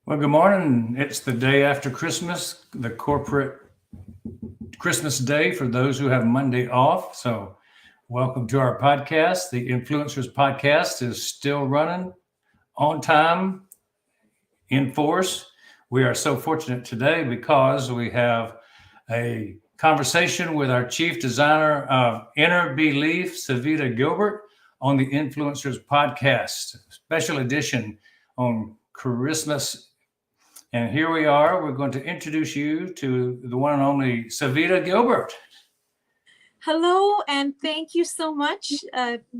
Well, good morning. It's the day after Christmas, the corporate Christmas day for those who have Monday off. So, welcome to our podcast. The Influencers Podcast is still running on time, in force. We are so fortunate today because we have a conversation with our Chief Designer of Inner Belief, Savita Gilbert, on the Influencers Podcast, special edition on Christmas. And here we are. We're going to introduce you to the one and only Savita Gilbert. Hello, and thank you so much,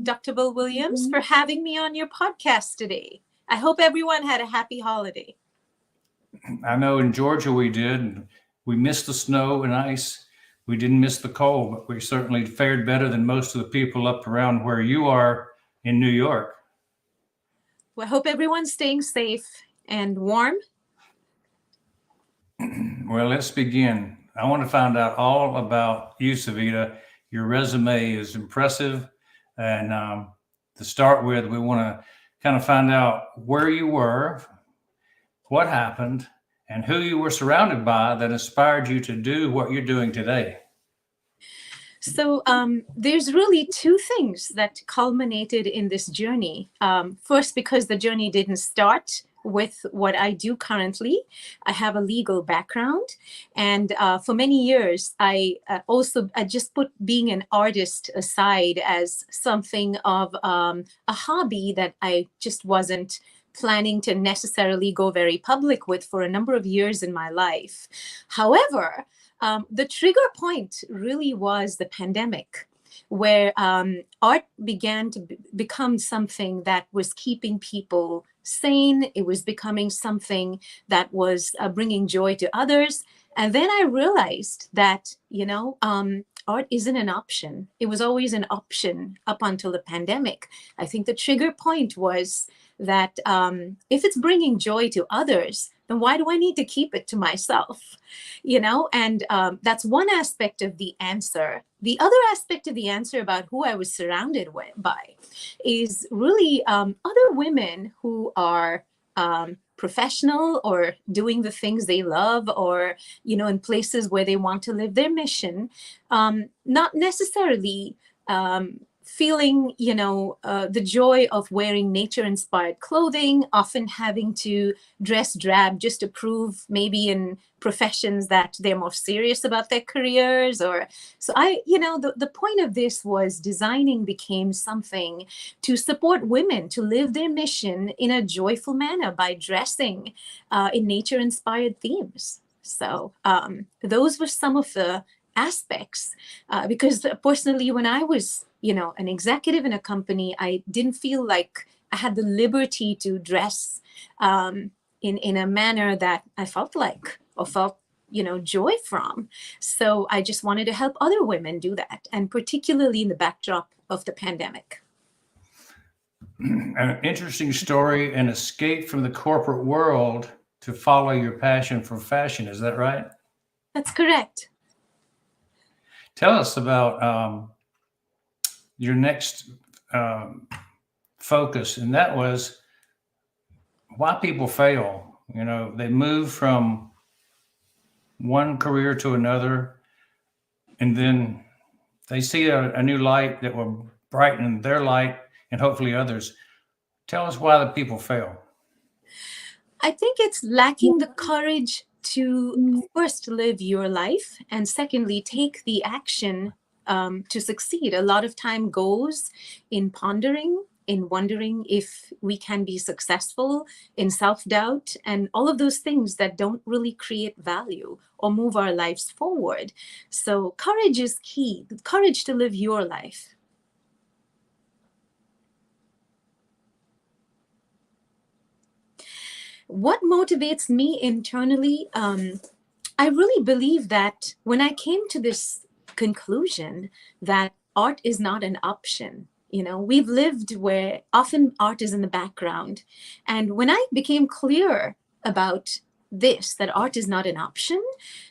Dr. Bill Williams, for having me on your podcast today. I hope everyone had a happy holiday. I know in Georgia we did. We missed the snow and ice. We didn't miss the cold, but we certainly fared better than most of the people up around where you are in New York. Well, I hope everyone's staying safe and warm. Well, let's begin. I want to find out all about you, Savita. Your resume is impressive. And to start with, we want to kind of find out where you were, what happened, and who you were surrounded by that inspired you to do what you're doing today. So there's really two things that culminated in this journey. First, because the journey didn't start with what I do currently. I have a legal background, and for many years I just put being an artist aside as something of a hobby that I just wasn't planning to necessarily go very public with for a number of years in my life. However, the trigger point really was the pandemic, where art began to become something that was keeping people sane. It was becoming something that was bringing joy to others. And then I realized that, art isn't an option. It was always an option up until the pandemic. I think the trigger point was that if it's bringing joy to others, then why do I need to keep it to myself? And that's one aspect of the answer. The other aspect of the answer about who I was surrounded by is really other women who are professional or doing the things they love, or, in places where they want to live their mission, not necessarily feeling, the joy of wearing nature-inspired clothing, often having to dress drab just to prove maybe in professions that they're more serious about their careers. Or so the point of this was designing became something to support women to live their mission in a joyful manner by dressing in nature-inspired themes. So those were some of the aspects, because personally, when I was an executive in a company, I didn't feel like I had the liberty to dress in a manner that I felt like or felt joy from. So I just wanted to help other women do that, and particularly in the backdrop of the pandemic. An interesting story, an escape from the corporate world to follow your passion for fashion. Is that right? That's correct. Tell us about your next focus, and that was why people fail. They move from one career to another, and then they see a new light that will brighten their light and hopefully others. Tell us why the people fail. I think it's lacking the courage to first live your life, and secondly, take the action to succeed. A lot of time goes in pondering, in wondering if we can be successful, in self-doubt, and all of those things that don't really create value or move our lives forward. So courage is key, courage to live your life. What motivates me internally? I really believe that when I came to this conclusion that art is not an option, we've lived where often art is in the background. And when I became clear about this, that art is not an option,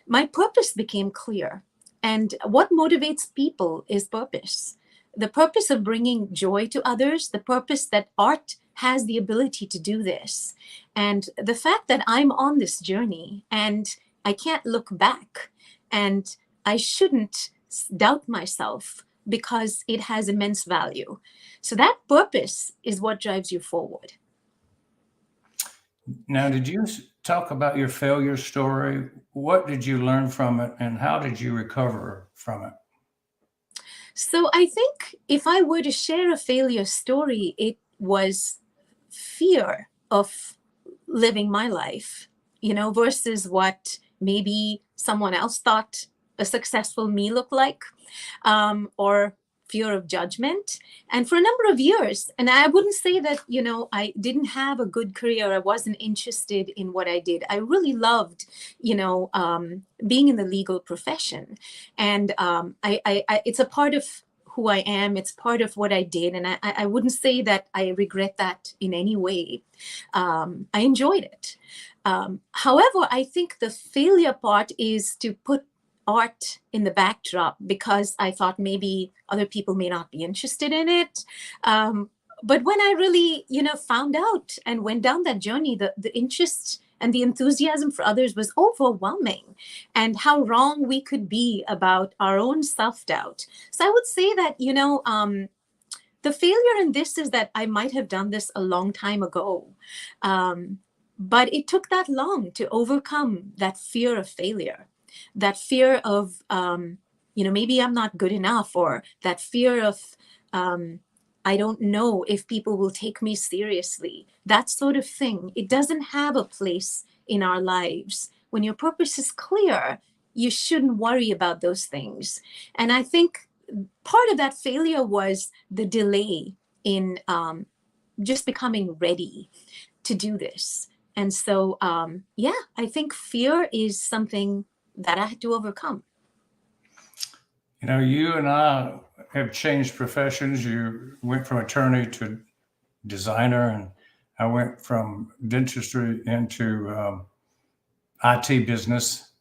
my purpose became clear. And what motivates people is purpose. The purpose of bringing joy to others, the purpose that art has the ability to do this. And the fact that I'm on this journey and I can't look back, and I shouldn't doubt myself because it has immense value. So that purpose is what drives you forward. Now, did you talk about your failure story? What did you learn from it, and how did you recover from it? So I think if I were to share a failure story, it was fear of living my life, versus what maybe someone else thought a successful me looked like, or fear of judgment. And for a number of years, and I wouldn't say that, I didn't have a good career. I wasn't interested in what I did. I really loved, being in the legal profession. And it's a part of who I am. It's part of what I did. And I wouldn't say that I regret that in any way. I enjoyed it. However, I think the failure part is to put art in the backdrop because I thought maybe other people may not be interested in it. But when I really, found out and went down that journey, the interest and the enthusiasm for others was overwhelming, and how wrong we could be about our own self-doubt. So I would say that, the failure in this is that I might have done this a long time ago. But it took that long to overcome that fear of failure, that fear of, maybe I'm not good enough, or that fear of, I don't know if people will take me seriously, that sort of thing. It doesn't have a place in our lives. When your purpose is clear, you shouldn't worry about those things. And I think part of that failure was the delay in just becoming ready to do this. And so, I think fear is something that I had to overcome. You and I have changed professions. You went from attorney to designer, and I went from dentistry into IT business.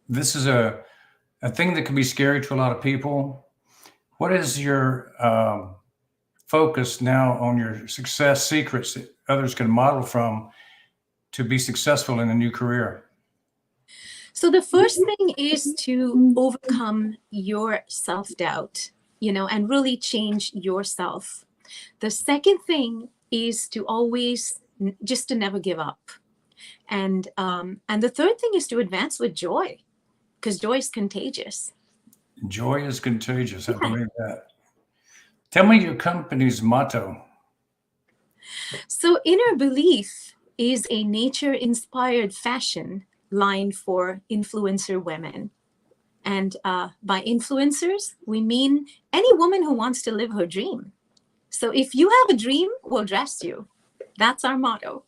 This is a thing that can be scary to a lot of people. What is your focus now on your success secrets that others can model from to be successful in a new career? So the first thing is to overcome your self-doubt, and really change yourself. The second thing is to always just to never give up. And the third thing is to advance with joy, because joy is contagious. Joy is contagious. I believe that. Tell me your company's motto. So Inner Belief is a nature-inspired fashion line for influencer women. And by influencers, we mean any woman who wants to live her dream. So if you have a dream, we'll dress you. That's our motto.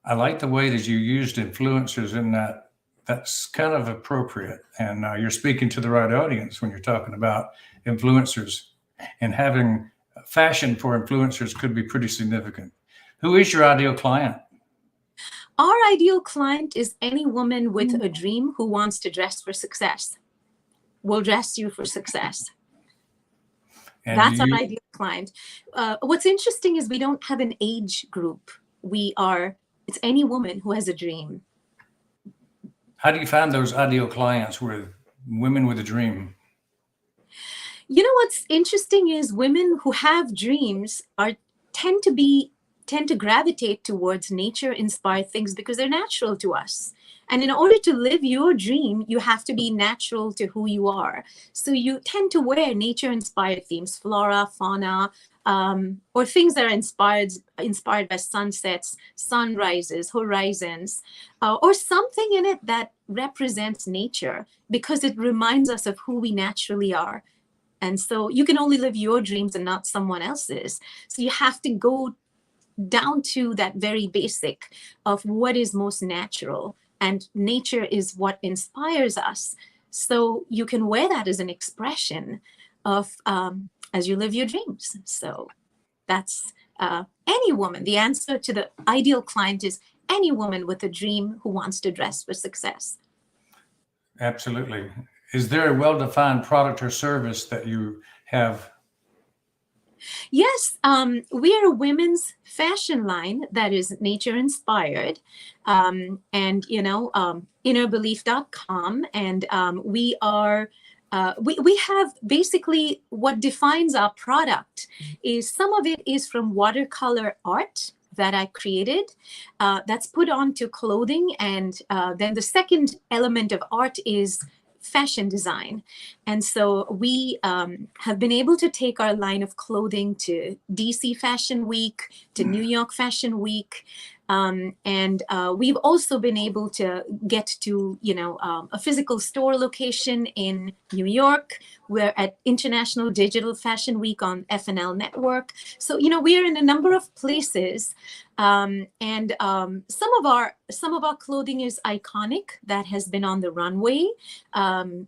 I like the way that you used influencers in that. That's kind of appropriate. And you're speaking to the right audience when you're talking about influencers, and having fashion for influencers could be pretty significant. Who is your ideal client? Our ideal client is any woman with a dream who wants to dress for success. We'll dress you for success. And that's our ideal client. What's interesting is we don't have an age group. It's any woman who has a dream. How do you find those ideal clients with women with a dream? What's interesting is women who have dreams tend to gravitate towards nature-inspired things because they're natural to us. And in order to live your dream, you have to be natural to who you are. So you tend to wear nature-inspired themes, flora, fauna, or things that are inspired by sunsets, sunrises, horizons, or something in it that represents nature, because it reminds us of who we naturally are. And so you can only live your dreams and not someone else's. So you have to go down to that very basic of what is most natural, and nature is what inspires us. So you can wear that as an expression of as you live your dreams. So that's any woman. The answer to the ideal client is any woman with a dream who wants to dress for success. Absolutely. Is there a well-defined product or service that you have? Yes, we are a women's fashion line that is nature inspired. And, innerbelief.com. And we have basically what defines our product is some of it is from watercolor art that I created that's put onto clothing. And then the second element of art is fashion design. And so we have been able to take our line of clothing to DC Fashion Week, to New York Fashion Week. And we've also been able to get to, a physical store location in New York. We're at International Digital Fashion Week on FNL Network. So, we're in a number of places. And some of our clothing is iconic that has been on the runway.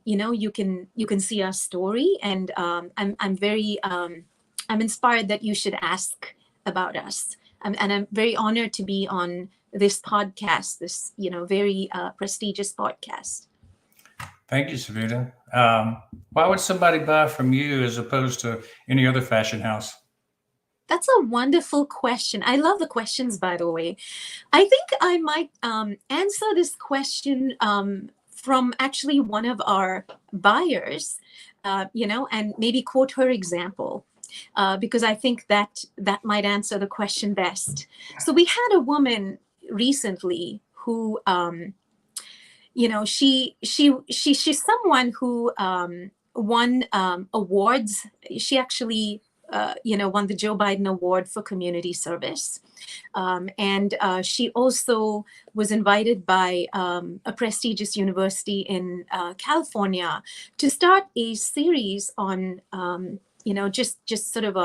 You can see our story, and I'm very I'm inspired that you should ask about us. And I'm very honored to be on this podcast, this very prestigious podcast. Thank you, Savita. Why would somebody buy from you as opposed to any other fashion house? That's a wonderful question. I love the questions, by the way. I think I might answer this question from actually one of our buyers, and maybe quote her example, because I think that might answer the question best. So we had a woman recently who, she's someone who won awards. She actually won the Joe Biden Award for community service. And she also was invited by a prestigious university in California to start a series on, just sort of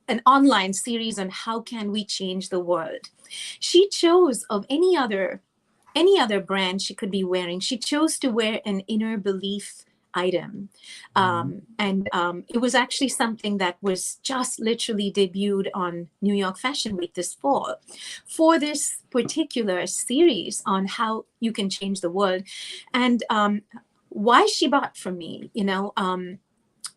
an online series on how can we change the world. She chose, of any other brand she could be wearing, she chose to wear an inner belief item. And it was actually something that was just literally debuted on New York Fashion Week this fall for this particular series on how you can change the world. And why she bought from me,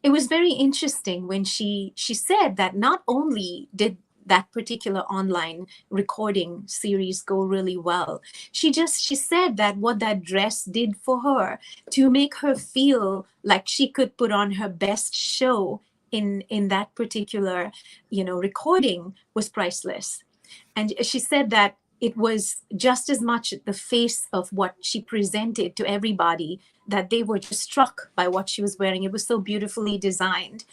it was very interesting when she said that not only did that particular online recording series go really well, she said that what that dress did for her to make her feel like she could put on her best show in that particular recording was priceless. And she said that it was just as much the face of what she presented to everybody, that they were just struck by what she was wearing. It was so beautifully designed.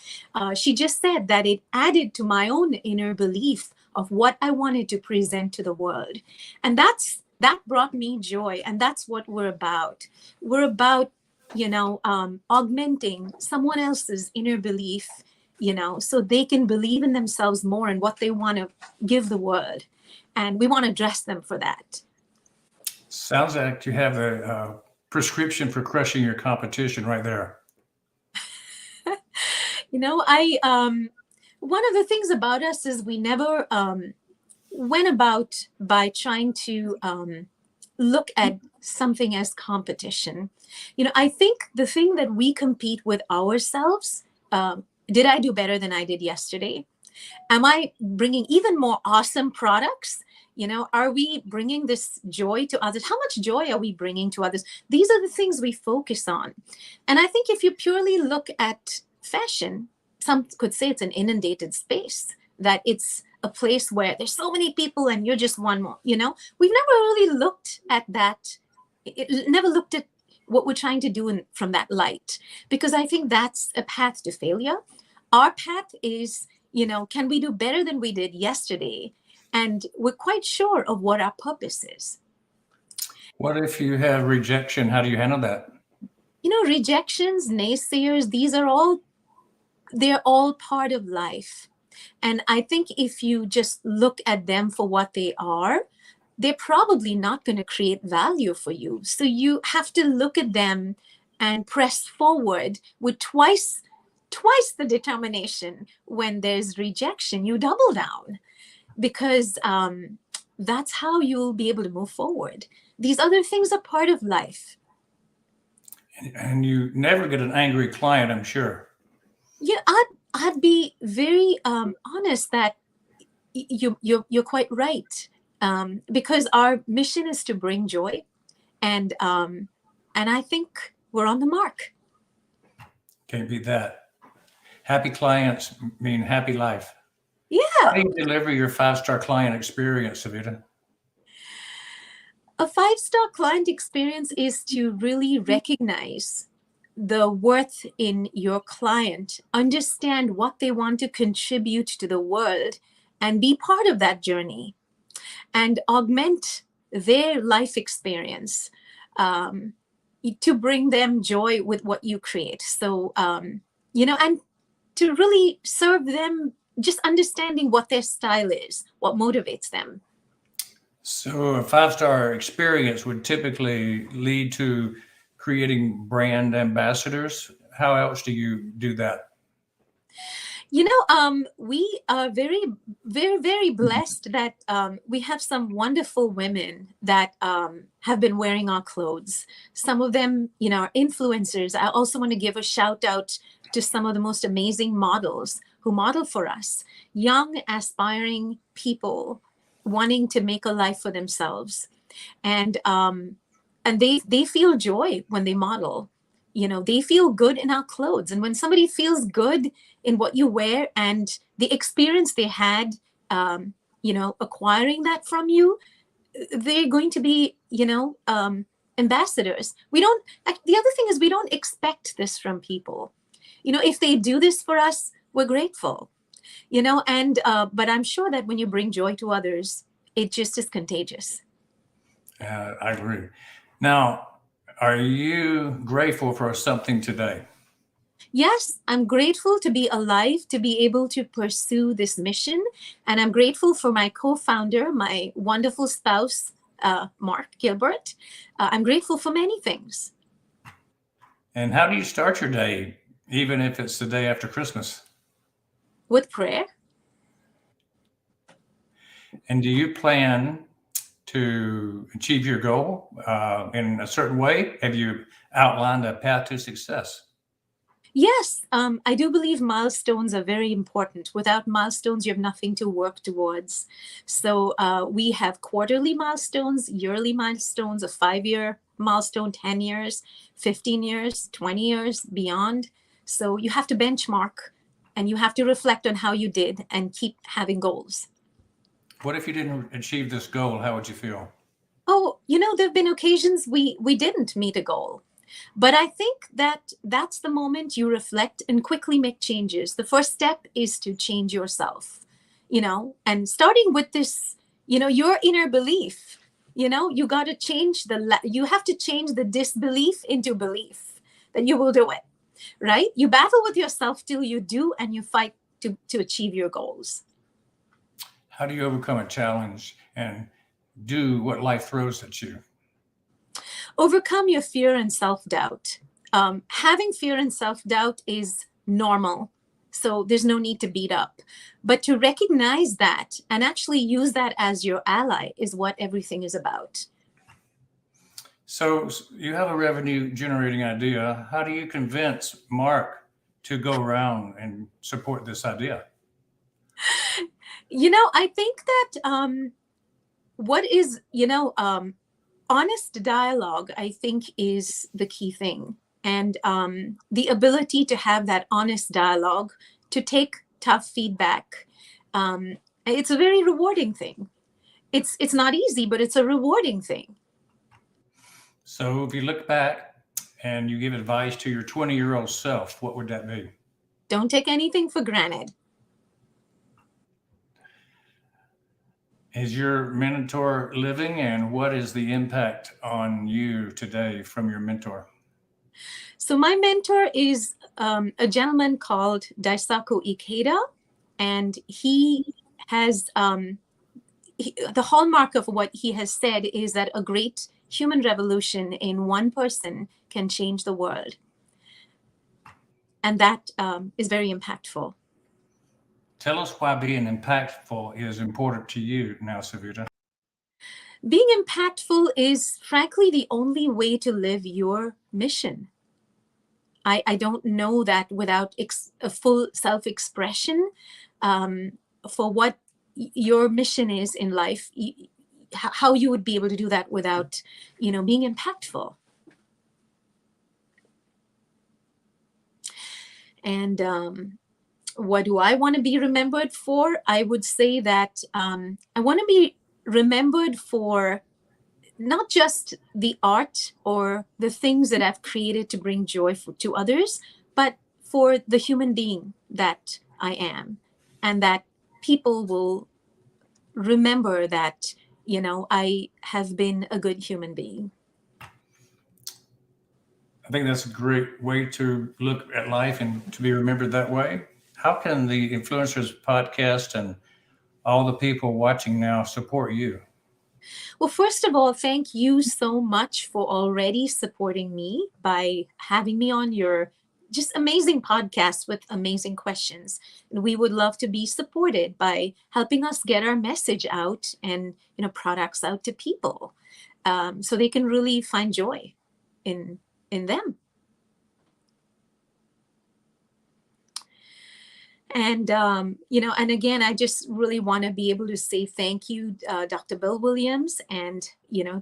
She just said that it added to my own inner belief of what I wanted to present to the world. And that brought me joy. And that's what we're about. We're about, augmenting someone else's inner belief, so they can believe in themselves more and what they want to give the world. And we want to dress them for that. Sounds like you have a prescription for crushing your competition right there. One of the things about us is we never went about by trying to look at something as competition. I think the thing that we compete with ourselves, did I do better than I did yesterday? Am I bringing even more awesome products? Are we bringing this joy to others? How much joy are we bringing to others? These are the things we focus on. And I think if you purely look at fashion, some could say it's an inundated space, that it's a place where there's so many people and you're just one more. We've never really looked at that. Never looked at what we're trying to do from that light, because I think that's a path to failure. Our path is, can we do better than we did yesterday? And we're quite sure of what our purpose is. What if you have rejection? How do you handle that? Rejections, naysayers, they're all part of life. And I think if you just look at them for what they are, they're probably not going to create value for you. So you have to look at them and press forward with twice the determination. When there's rejection, you double down, because that's how you'll be able to move forward. These other things are part of life. And you never get an angry client, I'm sure. Yeah, I'd be very honest that you're quite right, because our mission is to bring joy, and I think we're on the mark. Can't beat that. Happy clients mean happy life. How Yeah, do you deliver your five-star client experience, Savita? a 5-star client experience is to really recognize the worth in your client, understand what they want to contribute to the world, and be part of that journey, and augment their life experience, um, to bring them joy with what you create. So, and to really serve them, just understanding what their style is, what motivates them. So a five-star experience would typically lead to creating brand ambassadors. How else do you do that? We are very, very, very blessed that we have some wonderful women that have been wearing our clothes. Some of them, are influencers. I also want to give a shout out to some of the most amazing models who model for us, young, aspiring people wanting to make a life for themselves. And they feel joy when they model. They feel good in our clothes, and when somebody feels good in what you wear and the experience they had, acquiring that from you, they're going to be, ambassadors. The other thing is, we don't expect this from people. If they do this for us, we're grateful. And but I'm sure that when you bring joy to others, it just is contagious. I agree. Now, are you grateful for something today? Yes, I'm grateful to be alive, to be able to pursue this mission. And I'm grateful for my co founder, my wonderful spouse, Mark Gilbert. I'm grateful for many things. And how do you start your day, even if it's the day after Christmas? With prayer. And do you plan to achieve your goal in a certain way? Have you outlined a path to success? Yes, I do believe milestones are very important. Without milestones, you have nothing to work towards. So we have quarterly milestones, yearly milestones, a 5-year milestone, 10 years, 15 years, 20 years, beyond. So you have to benchmark, and you have to reflect on how you did and keep having goals. What if you didn't achieve this goal? How would you feel? Oh, there have been occasions we didn't meet a goal. But I think that that's the moment you reflect and quickly make changes. The first step is to change yourself, and starting with this, your inner belief. You got to change you have to change the disbelief into belief that you will do it, right? You battle with yourself till you do, and you fight to achieve your goals. How do you overcome a challenge and do what life throws at you? Overcome your fear and self-doubt. Having fear and self-doubt is normal, so there's no need to beat up. But to recognize that and actually use that as your ally is what everything is about. So you have a revenue generating idea. How do you convince Mark to go around and support this idea? I think that what is, honest dialogue, I think, is the key thing. And the ability to have that honest dialogue, to take tough feedback, it's a very rewarding thing. It's not easy, but it's a rewarding thing. So if you look back and you give advice to your 20-year-old self, what would that be? Don't take anything for granted. Is your mentor living, and what is the impact on you today from your mentor? So my mentor is a gentleman called Daisaku Ikeda, and he has the hallmark of what he has said is that a great human revolution in one person can change the world. And that is very impactful. Tell us why being impactful is important to you now, Savita. Being impactful is, frankly, the only way to live your mission. I don't know that without a full self-expression for what your mission is in life, how you would be able to do that without, being impactful. And what do I want to be remembered for? I would say that I want to be remembered for not just the art or the things that I've created to bring joy to others, but for the human being that I am, and that people will remember that, I have been a good human being. I think that's a great way to look at life and to be remembered that way. How can the Influencers podcast and all the people watching now support you? Well, first of all, thank you so much for already supporting me by having me on your just amazing podcast with amazing questions. And we would love to be supported by helping us get our message out and, products out to people, so they can really find joy in them. And, and again, I just really want to be able to say thank you, Dr. Bill Williams, and,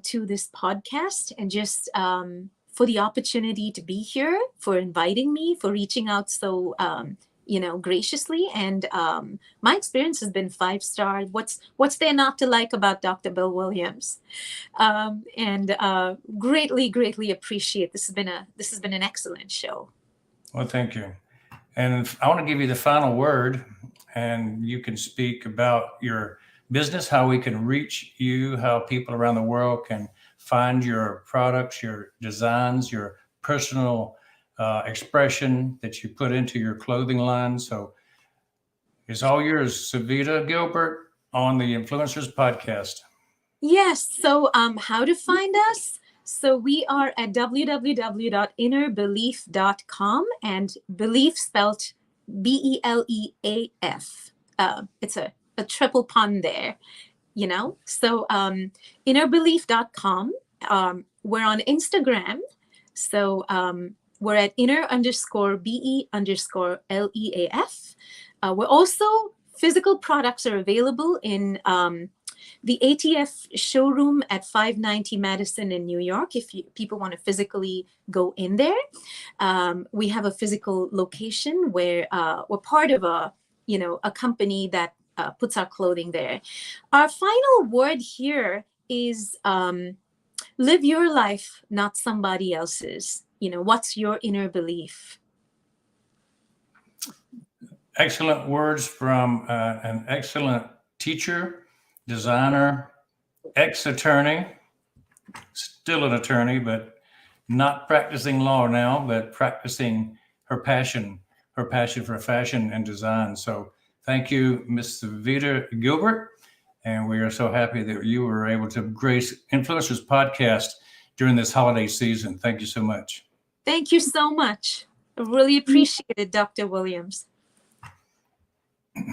to this podcast, and just for the opportunity to be here, for inviting me, for reaching out so, graciously. And my experience has been 5-star. What's there not to like about Dr. Bill Williams? And greatly appreciate. This has been an excellent show. Well, thank you. And I want to give you the final word, and you can speak about your business, how we can reach you, how people around the world can find your products, your designs, your personal expression that you put into your clothing line. So it's all yours, Savita Gilbert, on the Influencers podcast. Yes. So how to find us? So we are at www.innerbelief.com, and belief spelled BELEAF. It's a triple pun there, So innerbelief.com. We're on Instagram. So we're at inner_BE_LEAF. We're also, physical products are available in the ATF showroom at 590 Madison in New York. If people want to physically go in there, we have a physical location where we're part of a company that puts our clothing there. Our final word here is live your life, not somebody else's. What's your inner belief? Excellent words from an excellent teacher, designer, ex-attorney, still an attorney, but not practicing law now, but practicing her passion for fashion and design. So thank you, Ms. Savita Gilbert. And we are so happy that you were able to grace Influencers podcast during this holiday season. Thank you so much. Thank you so much. I really appreciate it, Dr. Williams.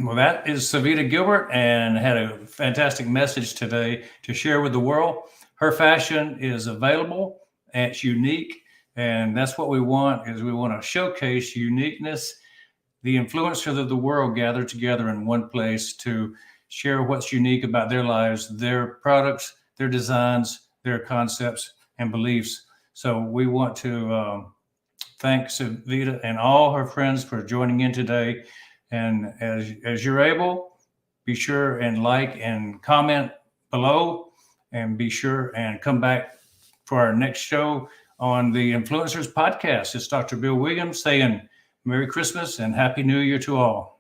Well, that is Savita Gilbert, and had a fantastic message today to share with the world. Her fashion is available, and it's unique, and that's what we want, is we want to showcase uniqueness. The influencers of the world gather together in one place to share what's unique about their lives, their products, their designs, their concepts and beliefs. So we want to thank Savita and all her friends for joining in today. And as you're able, be sure and like and comment below, and be sure and come back for our next show on the Influencers podcast. It's Dr. Bill Williams saying Merry Christmas and Happy New Year to all.